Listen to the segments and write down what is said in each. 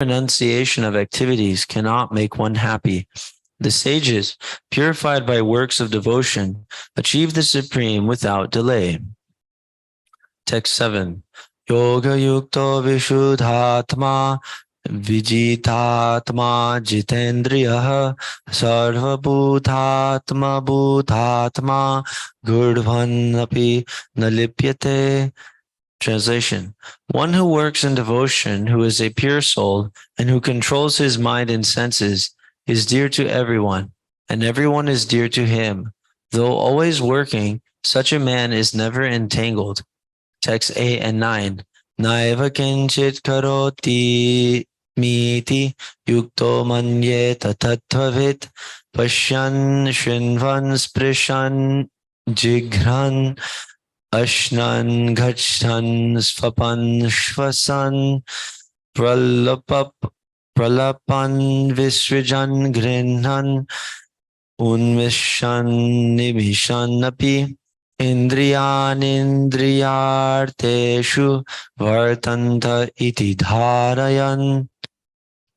renunciation of activities cannot make one happy. The sages, purified by works of devotion, achieve the supreme without delay. Text 7. Yoga yukto vishuddhatma vijitatma jitendriya sarvabhutatma bhutatma gurdhvanapi nalipyate. Translation. One who works in devotion, who is a pure soul, and who controls his mind and senses, is dear to everyone, and everyone is dear to him. Though always working, such a man is never entangled. Text 8 and 9. Naiva kinchit karoti miti yukto manyeta tattvavit pashyan shinvan sprishan jigran ashnan gachan svapan shvasan pralapan visrijan grinhan unmishan nimishan api indriyanindriyarteshu vartanta iti dharayan.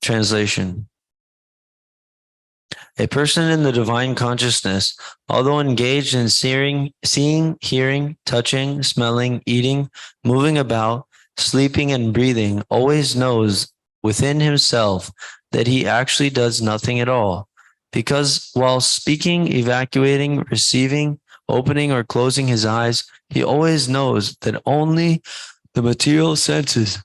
Translation. A person in the divine consciousness, although engaged in seeing, hearing, touching, smelling, eating, moving about, sleeping, and breathing, always knows within himself that he actually does nothing at all. Because while speaking, evacuating, receiving, opening, or closing his eyes, he always knows that only the material senses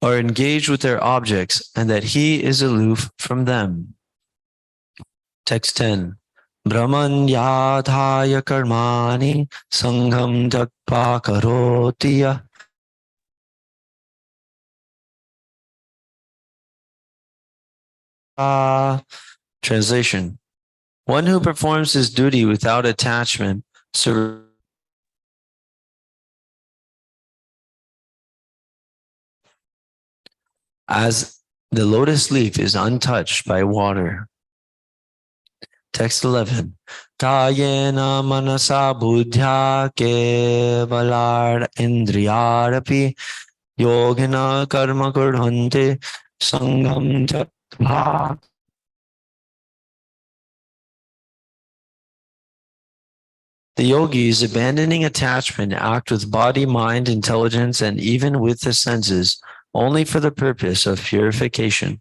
are engaged with their objects and that he is aloof from them. Text 10. Brahman yadhaya karmani sangham jakpa karotiya. Translation. One who performs his duty without attachment, as the lotus leaf is untouched by water. Text 11. Kayena manasa buddhya kevalar indriyarapi yogina karma kurhante sangam jatva. The yogis, abandoning attachment, act with body, mind, intelligence, and even with the senses, only for the purpose of purification.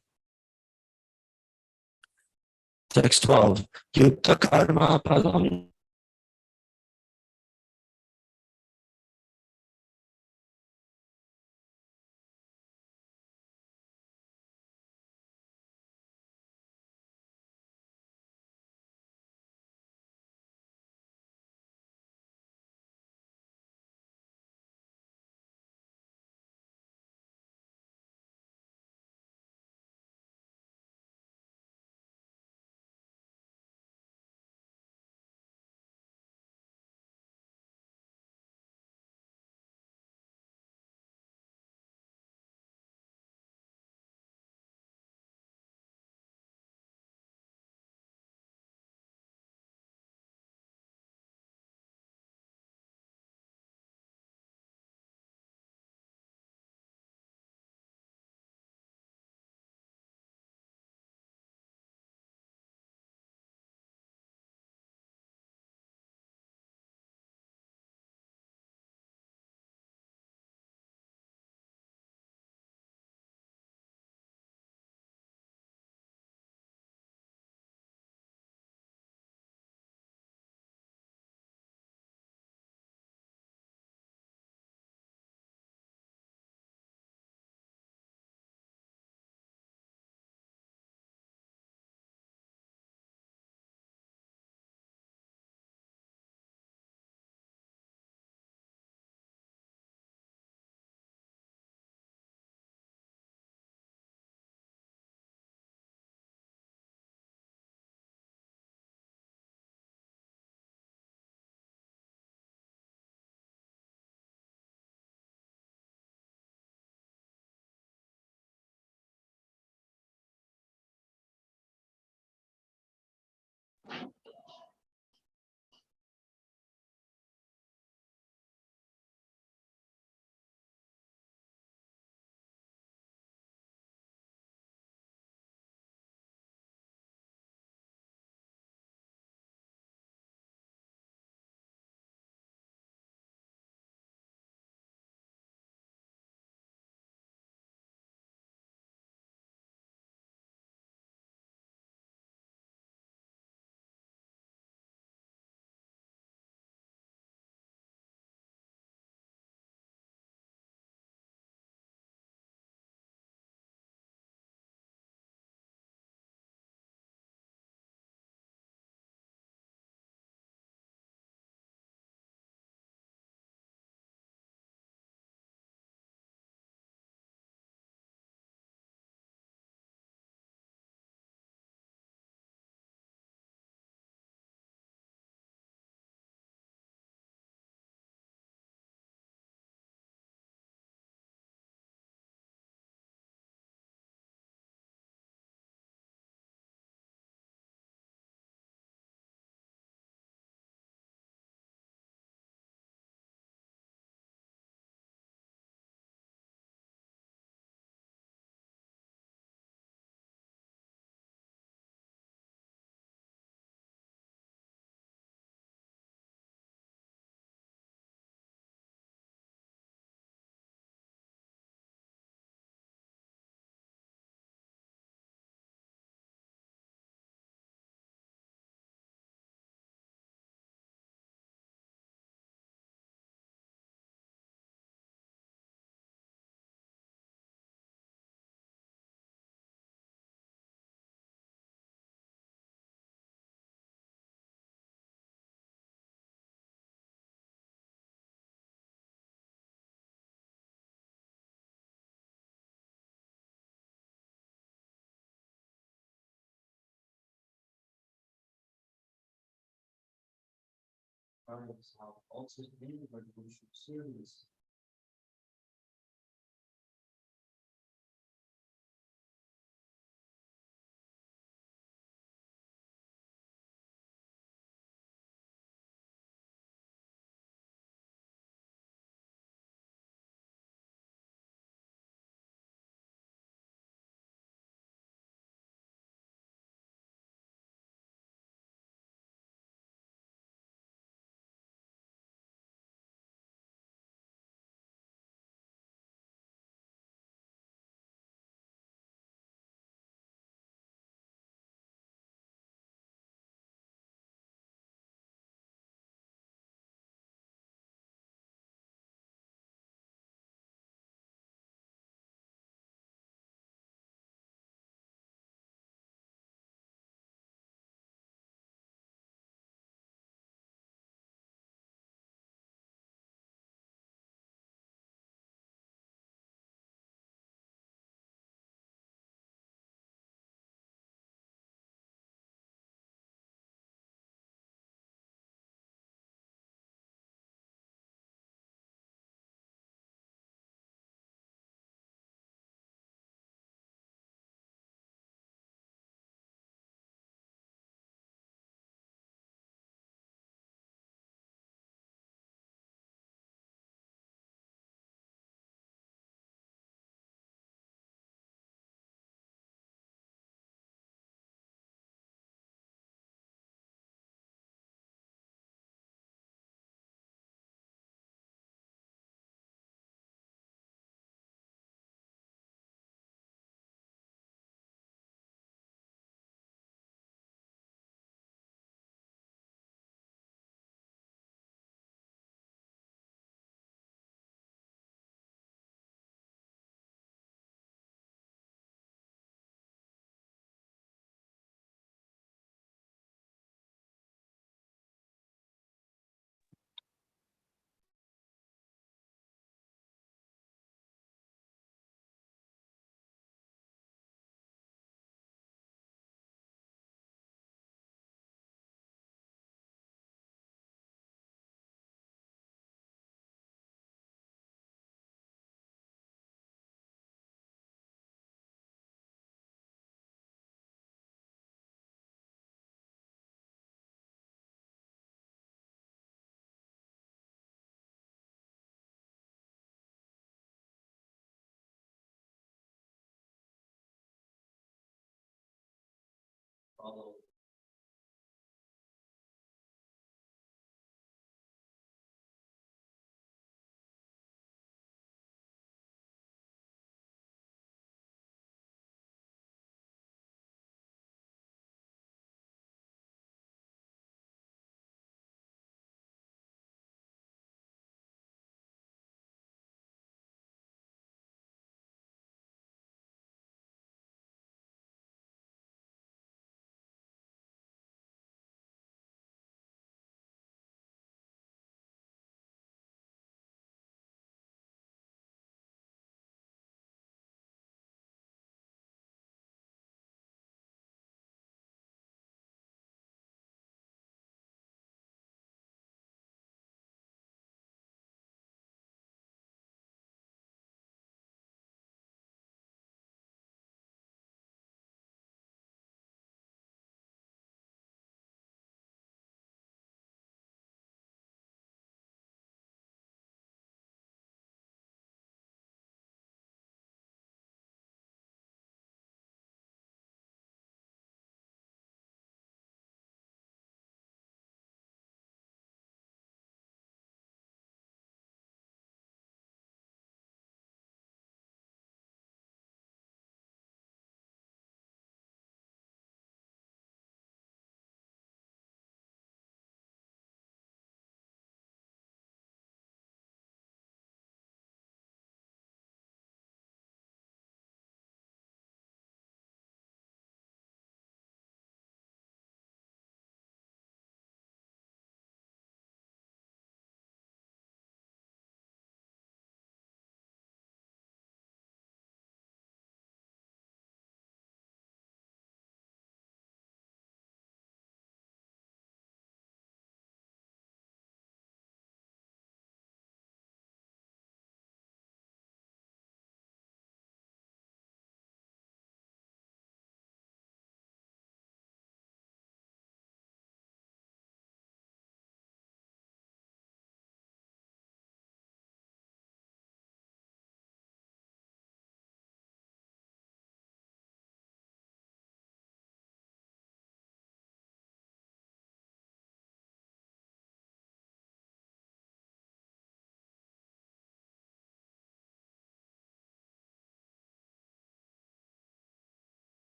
Text 12. Yukta karma palam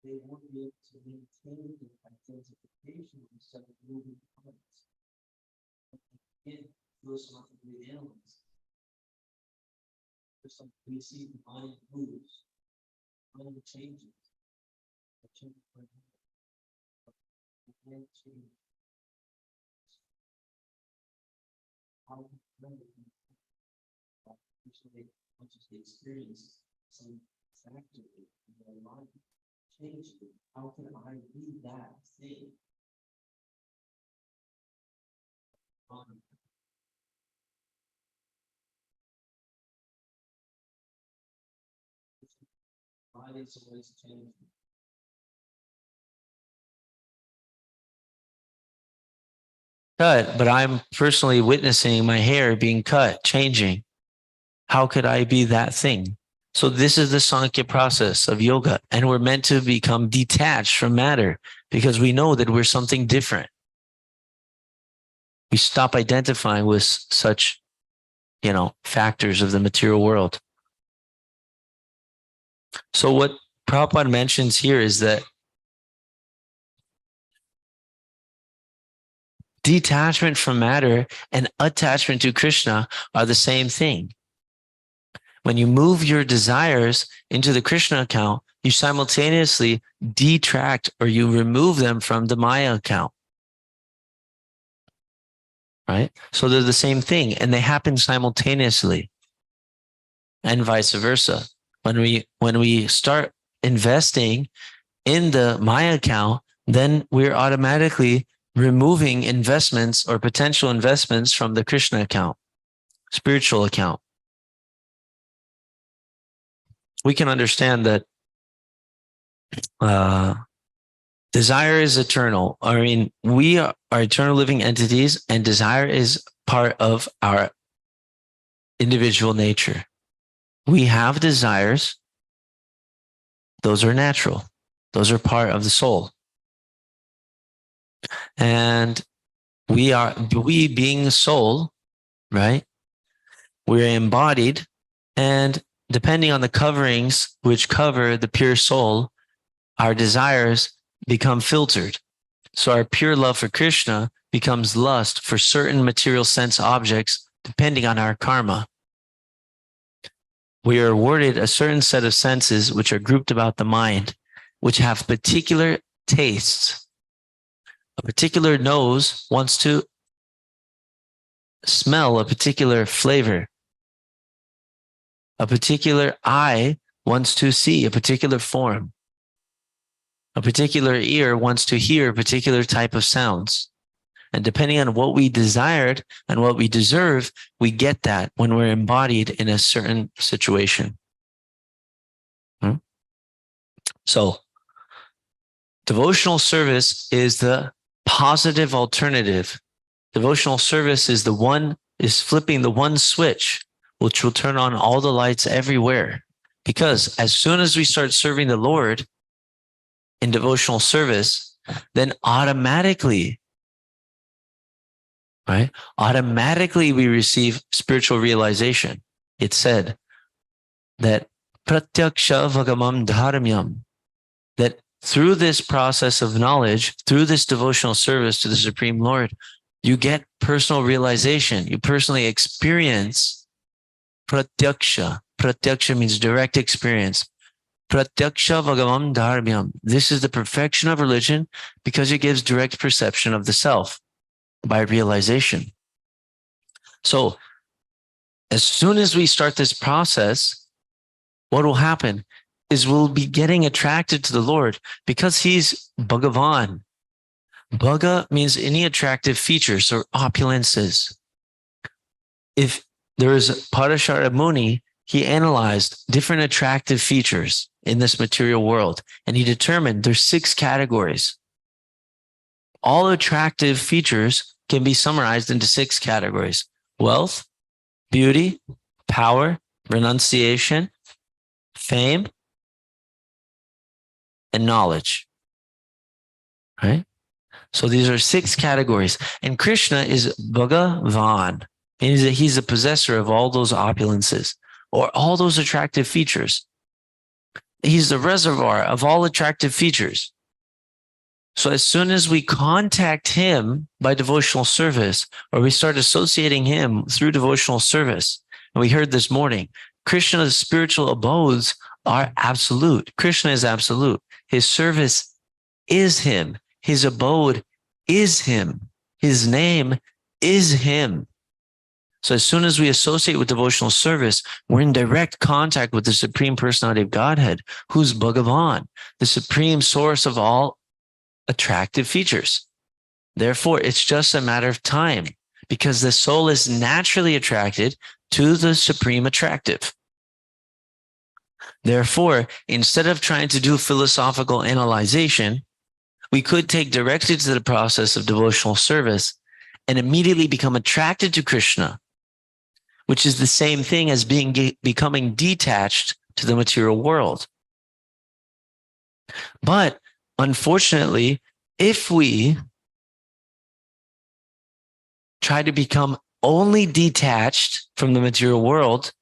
they won't be able to maintain the identification instead of moving on. Again, philosophically analyzed. Just like we see the mind moves, mind changes. The change for mind change. How usually once you experience some factor in their mind change it. How can I be that thing? Body's always changing. Cut, but I'm personally witnessing my hair being cut, changing. How could I be that thing? So this is the Sankhya process of yoga, and we're meant to become detached from matter because we know that we're something different. We stop identifying with such, factors of the material world. So what Prabhupada mentions here is that detachment from matter and attachment to Krishna are the same thing. When you move your desires into the Krishna account, you simultaneously detract or you remove them from the Maya account. Right? So they're the same thing and they happen simultaneously and vice versa. When we start investing in the Maya account, then we're automatically removing investments or potential investments from the Krishna account, spiritual account. We can understand that desire is eternal. I mean, we are eternal living entities, and desire is part of our individual nature. We have desires. Those are natural. Those are part of the soul. And we being a soul, right? We're embodied, and depending on the coverings which cover the pure soul, our desires become filtered. So our pure love for Krishna becomes lust for certain material sense objects, depending on our karma. We are awarded a certain set of senses which are grouped about the mind, which have particular tastes. A particular nose wants to smell a particular flavor. A particular eye wants to see a particular form. A particular ear wants to hear a particular type of sounds. And depending on what we desired and what we deserve, we get that when we're embodied in a certain situation. So, devotional service is the positive alternative. Devotional service is flipping the one switch, which will turn on all the lights everywhere. Because as soon as we start serving the Lord in devotional service, then automatically we receive spiritual realization. It's said that pratyaksha vagamam dharmyam, that through this process of knowledge, through this devotional service to the Supreme Lord, you get personal realization. You personally experience pratyaksha. Pratyaksha means direct experience. Pratyaksha vagamam dharmyam. This is the perfection of religion because it gives direct perception of the self by realization. So as soon as we start this process, what will happen is we'll be getting attracted to the Lord because he's Bhagavan. Bhaga means any attractive features or opulences. If there is Parashara Muni, he analyzed different attractive features in this material world, and he determined there's 6 categories. All attractive features can be summarized into 6 categories: wealth, beauty, power, renunciation, fame, and knowledge. Right? So these are 6 categories. And Krishna is Bhagavan. Means that he's the possessor of all those opulences or all those attractive features. He's the reservoir of all attractive features. So as soon as we contact him by devotional service, or we start associating him through devotional service, and we heard this morning, Krishna's spiritual abodes are absolute. Krishna is absolute. His service is him. His abode is him. His name is him. So as soon as we associate with devotional service, we're in direct contact with the Supreme Personality of Godhead, who's Bhagavan, the supreme source of all attractive features. Therefore, it's just a matter of time, because the soul is naturally attracted to the supreme attractive. Therefore, instead of trying to do philosophical analyzation, we could take directly to the process of devotional service and immediately become attracted to Krishna, which is the same thing as becoming detached to the material world. But unfortunately, if we try to become only detached from the material world,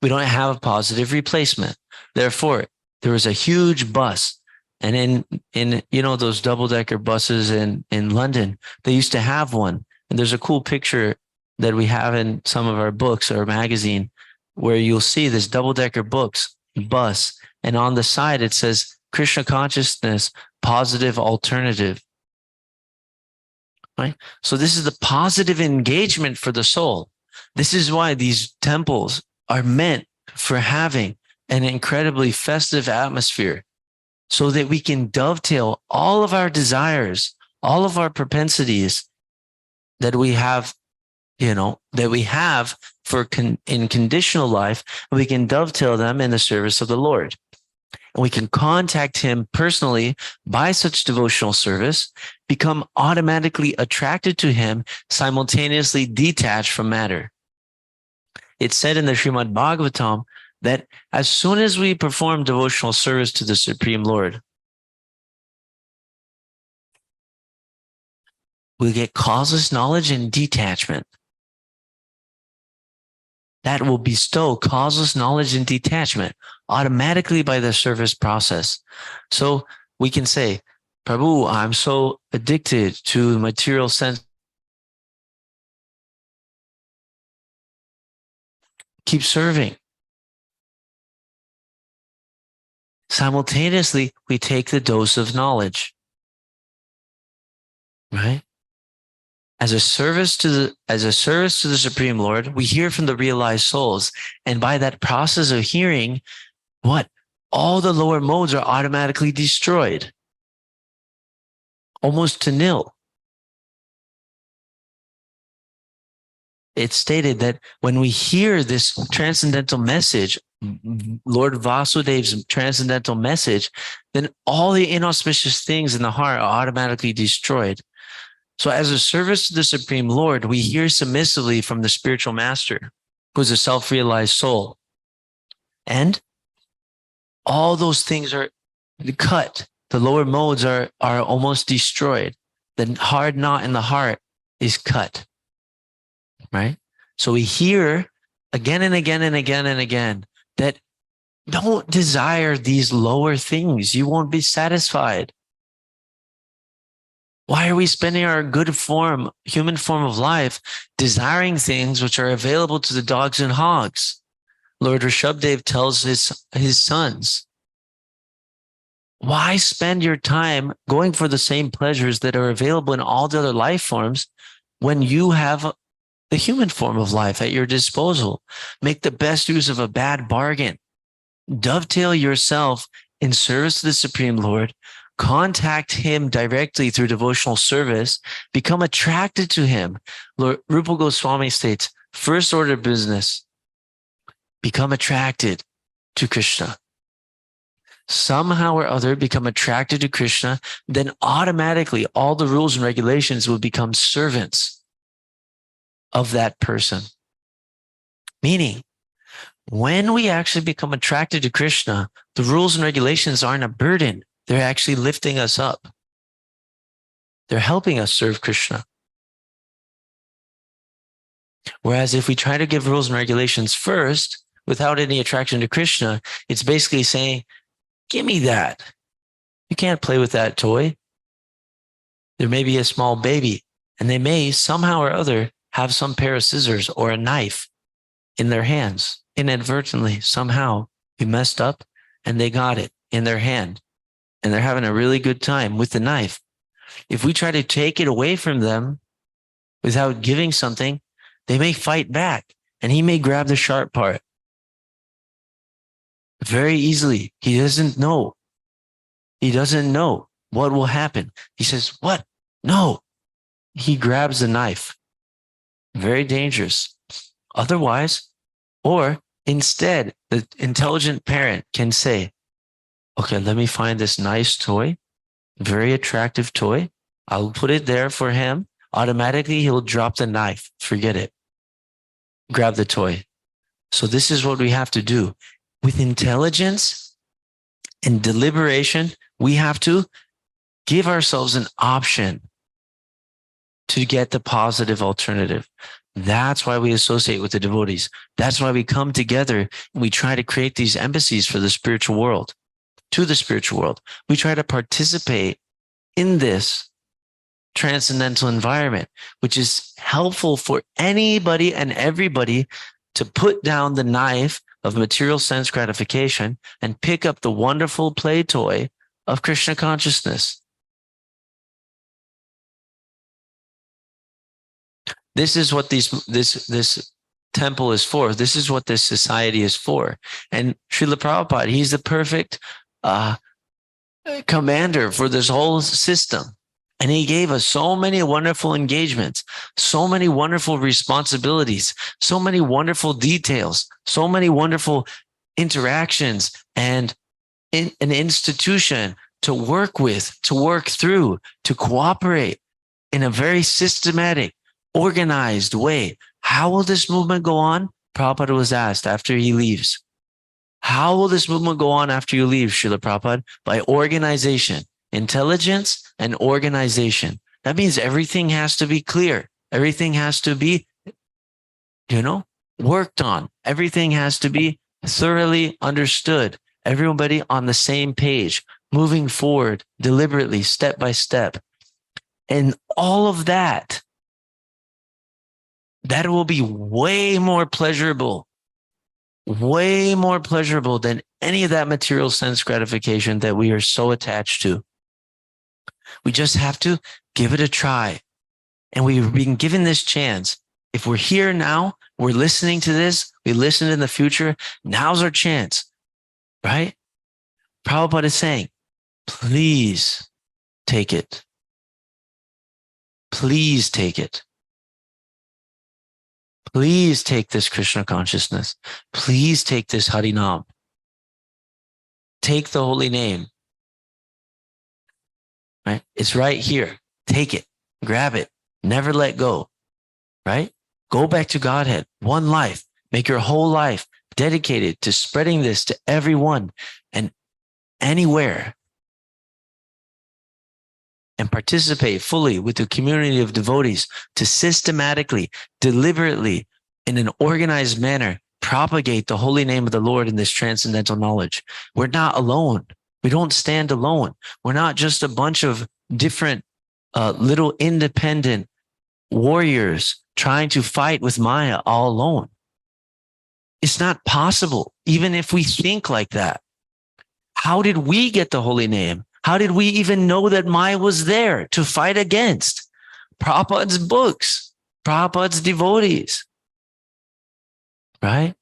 we don't have a positive replacement. Therefore, there was a huge bus. And in those double-decker buses in London, they used to have one. And there's a cool picture that we have in some of our books or magazine where you'll see this double-decker bus. And on the side, it says Krishna consciousness, positive alternative. Right? So this is the positive engagement for the soul. This is why these temples are meant for having an incredibly festive atmosphere, so that we can dovetail all of our desires, all of our propensities that we have, for in conditional life, and we can dovetail them in the service of the Lord. And we can contact him personally by such devotional service, become automatically attracted to him, simultaneously detached from matter. It's said in the Srimad Bhagavatam that as soon as we perform devotional service to the Supreme Lord, we get causeless knowledge and detachment. That will bestow causeless knowledge and detachment automatically by the service process. So we can say, Prabhu, I'm so addicted to material sense. Keep serving. Simultaneously, we take the dose of knowledge, right? As a service to the Supreme Lord, we hear from the realized souls. And by that process of hearing, all the lower modes are automatically destroyed, almost to nil. It's stated that when we hear this transcendental message, Lord Vasudev's transcendental message, then all the inauspicious things in the heart are automatically destroyed. So as a service to the Supreme Lord, we hear submissively from the spiritual master, who's a self-realized soul. And all those things are cut. The lower modes are almost destroyed. The hard knot in the heart is cut, right? So we hear again and again and again and again that don't desire these lower things. You won't be satisfied. Why are we spending our human form of life, desiring things which are available to the dogs and hogs? Lord Rochandeva tells his sons, why spend your time going for the same pleasures that are available in all the other life forms when you have the human form of life at your disposal? Make the best use of a bad bargain. Dovetail yourself in service to the Supreme Lord. Contact him directly through devotional service. Become attracted to him. Lord Rupa Goswami states, first order of business, become attracted to Krishna. Somehow or other, become attracted to Krishna, then automatically all the rules and regulations will become servants of that person. Meaning, when we actually become attracted to Krishna, the rules and regulations aren't a burden. They're actually lifting us up. They're helping us serve Krishna. Whereas if we try to give rules and regulations first, without any attraction to Krishna, it's basically saying, Give me that. You can't play with that toy. There may be a small baby, and they may somehow or other have some pair of scissors or a knife in their hands. Inadvertently, somehow, we messed up and they got it in their hand, and they're having a really good time with the knife. If we try to take it away from them without giving something, they may fight back, and he may grab the sharp part very easily. He doesn't know. He doesn't know what will happen. He says, what? No. He grabs the knife. Very dangerous. Otherwise, or instead, the intelligent parent can say, okay, let me find this nice toy, very attractive toy. I'll put it there for him. Automatically, he'll drop the knife. Forget it. Grab the toy. So this is what we have to do. With intelligence and deliberation, we have to give ourselves an option to get the positive alternative. That's why we associate with the devotees. That's why we come together and we try to create these embassies for the spiritual world, to the spiritual world. We try to participate in this transcendental environment, which is helpful for anybody and everybody to put down the knife of material sense gratification and pick up the wonderful play toy of Krishna consciousness. This is what this temple is for. This is what this society is for. And Srila Prabhupada, he's the perfect commander for this whole system. And he gave us so many wonderful engagements, so many wonderful responsibilities, so many wonderful details, so many wonderful interactions, and an institution to work with, to work through, to cooperate in a very systematic, organized way. How will this movement go on? Prabhupada was asked after he leaves. How will this movement go on after you leave, Srila Prabhupada? By organization, intelligence, and organization. That means everything has to be clear. Everything has to be, worked on. Everything has to be thoroughly understood. Everybody on the same page, moving forward deliberately, step by step. And all of that will be way more pleasurable than any of that material sense gratification that we are so attached to. We just have to give it a try. And we've been given this chance. If we're here now, we're listening to this, we listen in the future, now's our chance, right? Prabhupada is saying, please take it. Please take it. Please take this Krishna consciousness. Please take this Harinam. Take the holy name. Right? It's right here. Take it. Grab it. Never let go. Right? Go back to Godhead. One life. Make your whole life dedicated to spreading this to everyone and anywhere. And participate fully with the community of devotees to systematically, deliberately, in an organized manner, propagate the holy name of the Lord in this transcendental knowledge. We're not alone. We don't stand alone. We're not just a bunch of different little independent warriors trying to fight with Maya all alone. It's not possible, even if we think like that. How did we get the holy name? How did we even know that Maya was there to fight against? Prabhupada's books, Prabhupada's devotees, right?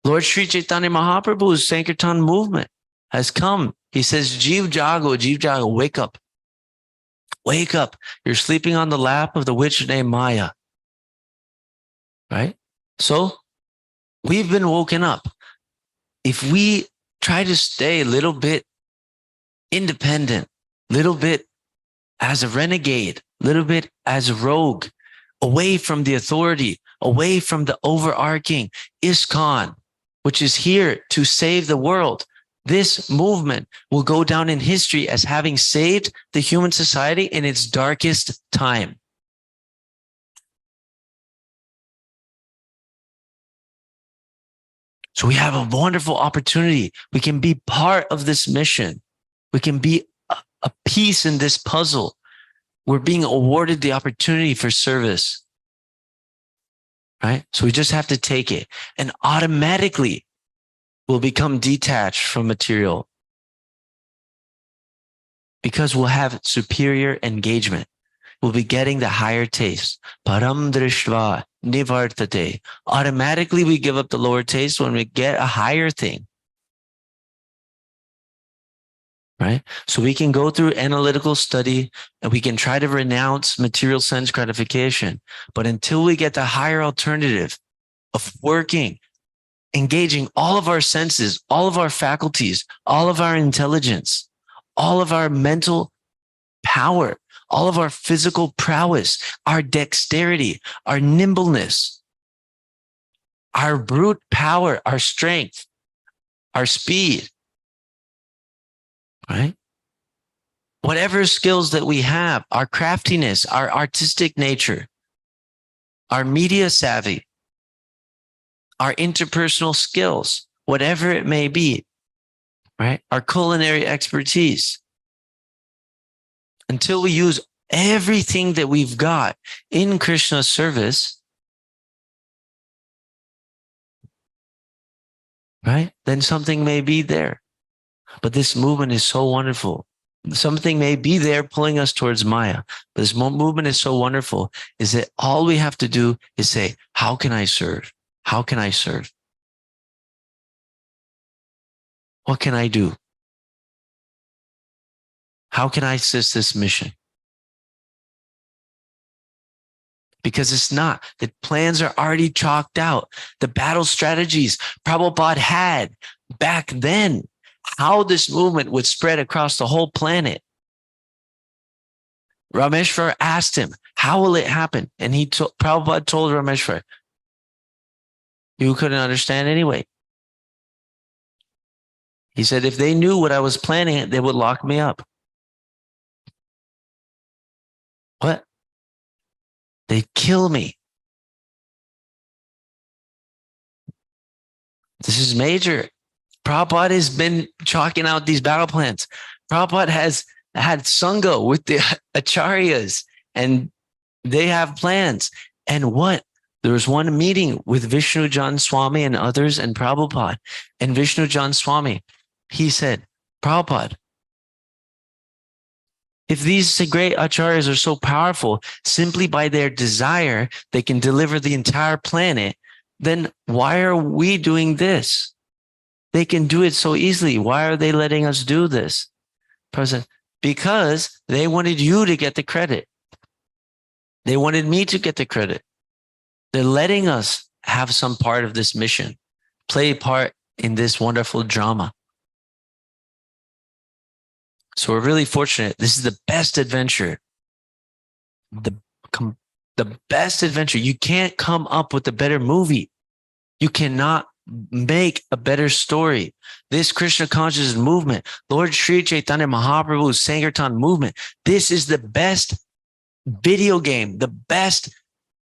Lord Sri Chaitanya Mahaprabhu's Sankirtan movement has come. He says, Jeev Jago, wake up. Wake up. You're sleeping on the lap of the witch named Maya, right? So we've been woken up. If we try to stay a little bit independent, little bit as a renegade, little bit as a rogue, away from the authority, away from the overarching ISKCON, which is here to save the world. This movement will go down in history as having saved the human society in its darkest time. So we have a wonderful opportunity. We can be part of this mission. We can be a piece in this puzzle. We're being awarded the opportunity for service, right? So we just have to take it, and automatically we'll become detached from material because we'll have superior engagement. We'll be getting the higher taste. Param drishva nivartate. Automatically we give up the lower taste when we get a higher thing. Right? So we can go through analytical study and we can try to renounce material sense gratification. But until we get the higher alternative of working, engaging all of our senses, all of our faculties, all of our intelligence, all of our mental power, all of our physical prowess, our dexterity, our nimbleness, our brute power, our strength, our speed, right? Whatever skills that we have, our craftiness, our artistic nature, our media savvy, our interpersonal skills, whatever it may be, right? Our culinary expertise. Until we use everything that we've got in Krishna's service, right? Then something may be there. But this movement is so wonderful. Something may be there pulling us towards Maya. But this movement is so wonderful is that all we have to do is say, how can I serve? How can I serve? What can I do? How can I assist this mission? Because it's not. The plans are already chalked out. The battle strategies Prabhupada had back then, how this movement would spread across the whole planet. Rameshwar asked him, how will it happen? And Prabhupada told Rameshwar, you couldn't understand anyway. He said, if they knew what I was planning, they would lock me up. What? They'd kill me. This is major. Prabhupada has been chalking out these battle plans. Prabhupada has had Sangha with the Acharyas, and they have plans. And what? There was one meeting with Vishnu Jan Swami and others and Prabhupada. And Vishnu Jan Swami, he said, Prabhupada, if these great acharyas are so powerful, simply by their desire, they can deliver the entire planet, then why are we doing this? They can do it so easily. Why are they letting us do this? Because they wanted you to get the credit. They wanted me to get the credit. They're letting us have some part of this mission, play a part in this wonderful drama. So we're really fortunate. This is the best adventure. The best adventure. You can't come up with a better movie. You cannot make a better story. This Krishna consciousness movement, Lord Sri Chaitanya Mahaprabhu's Sankirtan movement, this is the best video game, the best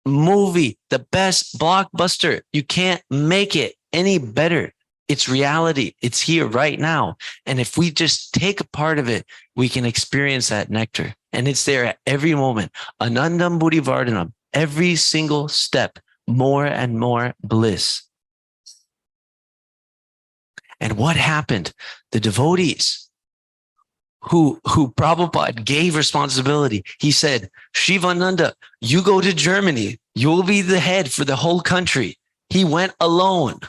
movie, the best blockbuster. You can't make it any better. It's reality. It's here right now. And if we just take a part of it, we can experience that nectar. And it's there at every moment. Anandam Buddhi Vardhanam. Every single step, more and more bliss. And what happened? The devotees who Prabhupada gave responsibility. He said, Shivananda, you go to Germany. You'll be the head for the whole country. He went alone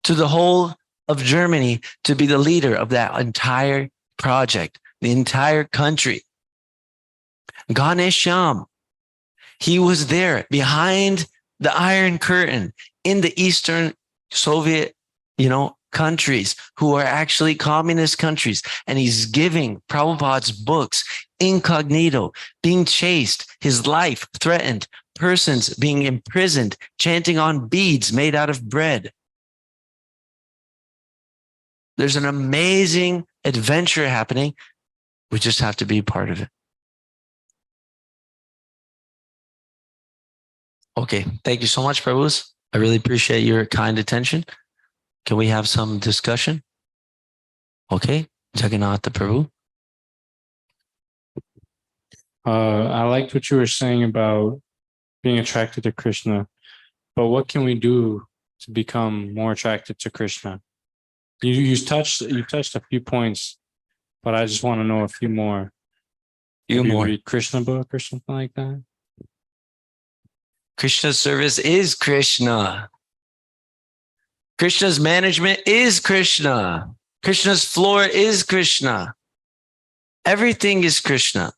to the whole of Germany to be the leader of that entire project, the entire country. Ganesham, he was there behind the Iron Curtain in the Eastern Soviet, countries who are actually communist countries. And he's giving Prabhupada's books incognito, being chased, his life threatened, persons being imprisoned, chanting on beads made out of bread. There's an amazing adventure happening. We just have to be part of it. Okay. Thank you so much, Prabhus. I really appreciate your kind attention. Can we have some discussion? Okay, Jagannath Prabhu. I liked what you were saying about being attracted to Krishna, but what can we do to become more attracted to Krishna? You touched a few points, but I just want to know a few more. Maybe read Krishna book or something like that. Krishna's service is Krishna. Krishna's management is Krishna. Krishna's floor is Krishna. Everything is Krishna.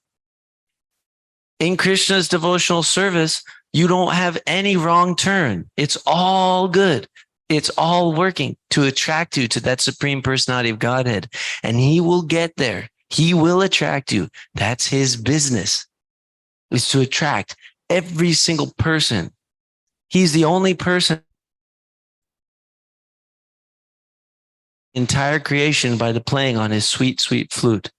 In Krishna's devotional service, you don't have any wrong turn. It's all good. It's all working to attract you to that Supreme Personality of Godhead. And he will get there. He will attract you. That's his business, is to attract every single person. He's the only person in entire creation by the playing on his sweet, sweet flute.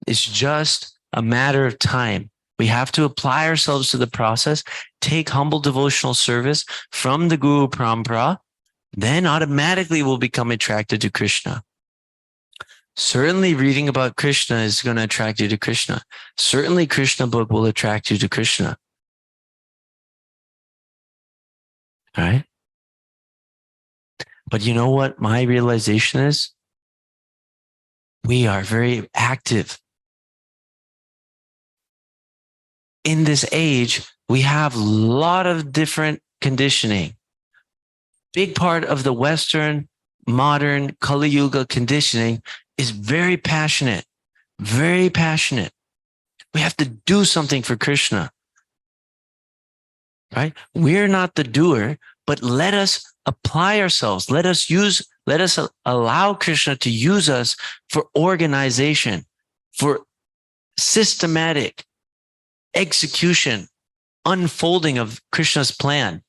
It's just a matter of time. We have to apply ourselves to the process, take humble devotional service from the Guru Parampara, then automatically we'll become attracted to Krishna. Certainly reading about Krishna is going to attract you to Krishna. Certainly Krishna book will attract you to Krishna. All right? But you know what my realization is? We are very active. In this age, we have a lot of different conditioning. Big part of the Western, modern Kali Yuga conditioning is very passionate, very passionate. We have to do something for Krishna, right? We're not the doer, but let us apply ourselves. Let us allow Krishna to use us for organization, for systematic execution, unfolding of Krishna's plan.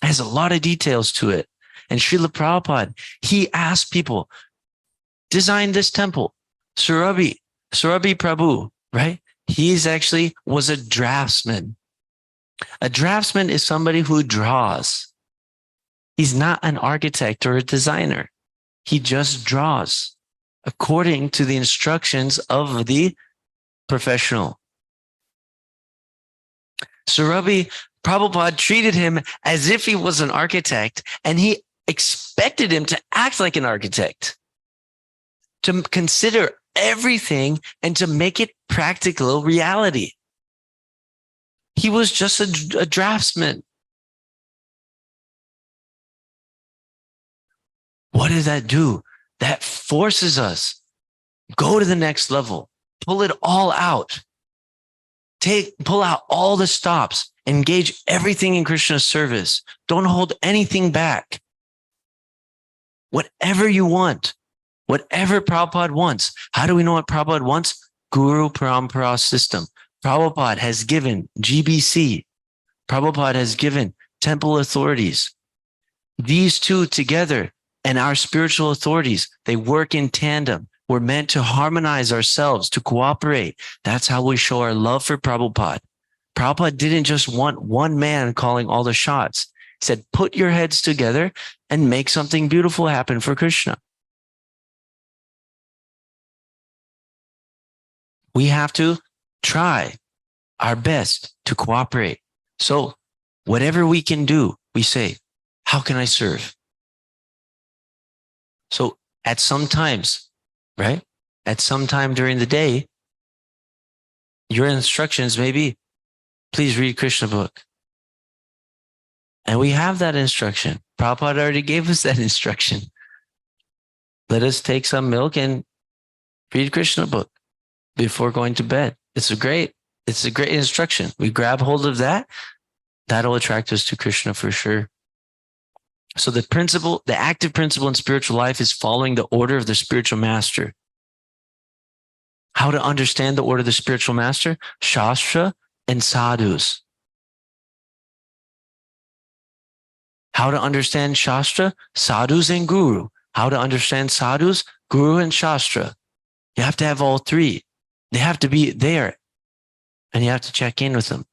It has a lot of details to it. And Srila Prabhupada, he asked people, design this temple. Surabhi Prabhu, right? He's actually was a draftsman. A draftsman is somebody who draws. He's not an architect or a designer. He just draws according to the instructions of the professional. Surabhi Prabhupada treated him as if he was an architect, and he expected him to act like an architect, to consider everything and to make it practical reality. He was just a draftsman. What does that do? That forces us, go to the next level, pull it all out. Pull out all the stops, engage everything in Krishna's service. Don't hold anything back. Whatever you want, whatever Prabhupada wants. How do we know what Prabhupada wants? Guru Parampara system. Prabhupada has given GBC. Prabhupada has given temple authorities. These two together and our spiritual authorities, they work in tandem. We're meant to harmonize ourselves, to cooperate. That's how we show our love for Prabhupada. Prabhupada didn't just want one man calling all the shots. He said, put your heads together and make something beautiful happen for Krishna. We have to try our best to cooperate. So whatever we can do, we say, how can I serve? So at some times, right? At some time during the day, your instructions may be, please read Krishna book. And we have that instruction. Prabhupada already gave us that instruction. Let us take some milk and read Krishna book before going to bed. It's a great instruction. We grab hold of that. That'll attract us to Krishna for sure. So the active principle in spiritual life is following the order of the spiritual master. How to understand the order of the spiritual master? Shastra and sadhus. How to understand Shastra? Sadhus and Guru. How to understand sadhus? Guru and Shastra. You have to have all three. They have to be there. And you have to check in with them.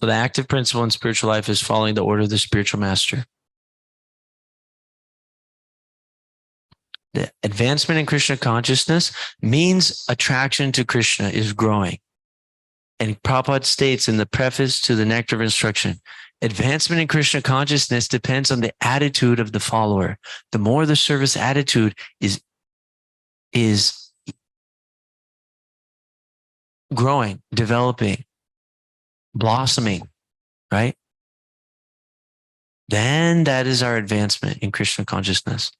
So the active principle in spiritual life is following the order of the spiritual master. The advancement in Krishna consciousness means attraction to Krishna is growing. And Prabhupada states in the preface to the Nectar of Instruction, advancement in Krishna consciousness depends on the attitude of the follower. The more the service attitude is growing, developing, blossoming, right? Then that is our advancement in Krishna consciousness.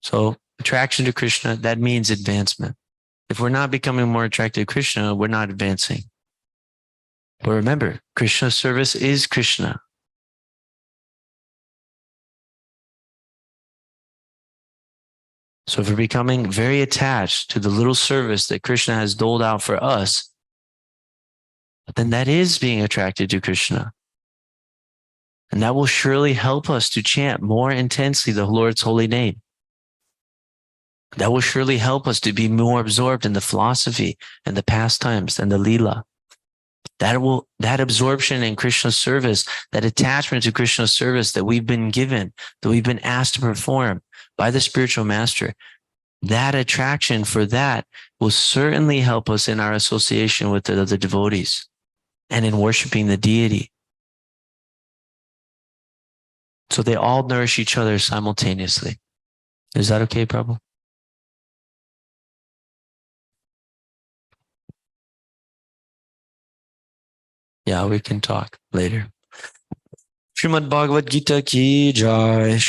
So attraction to Krishna, that means advancement. If we're not becoming more attracted to Krishna, we're not advancing. But remember, Krishna service is Krishna. So if we're becoming very attached to the little service that Krishna has doled out for us, then that is being attracted to Krishna. And that will surely help us to chant more intensely the Lord's holy name. That will surely help us to be more absorbed in the philosophy and the pastimes and the Leela. That absorption in Krishna's service, that attachment to Krishna's service that we've been given, that we've been asked to perform by the spiritual master, that attraction for that will certainly help us in our association with the other devotees and in worshiping the deity. So they all nourish each other simultaneously. Is that okay, Prabhu? Yeah, we can talk later. Srimad Bhagavad Gita ki jai.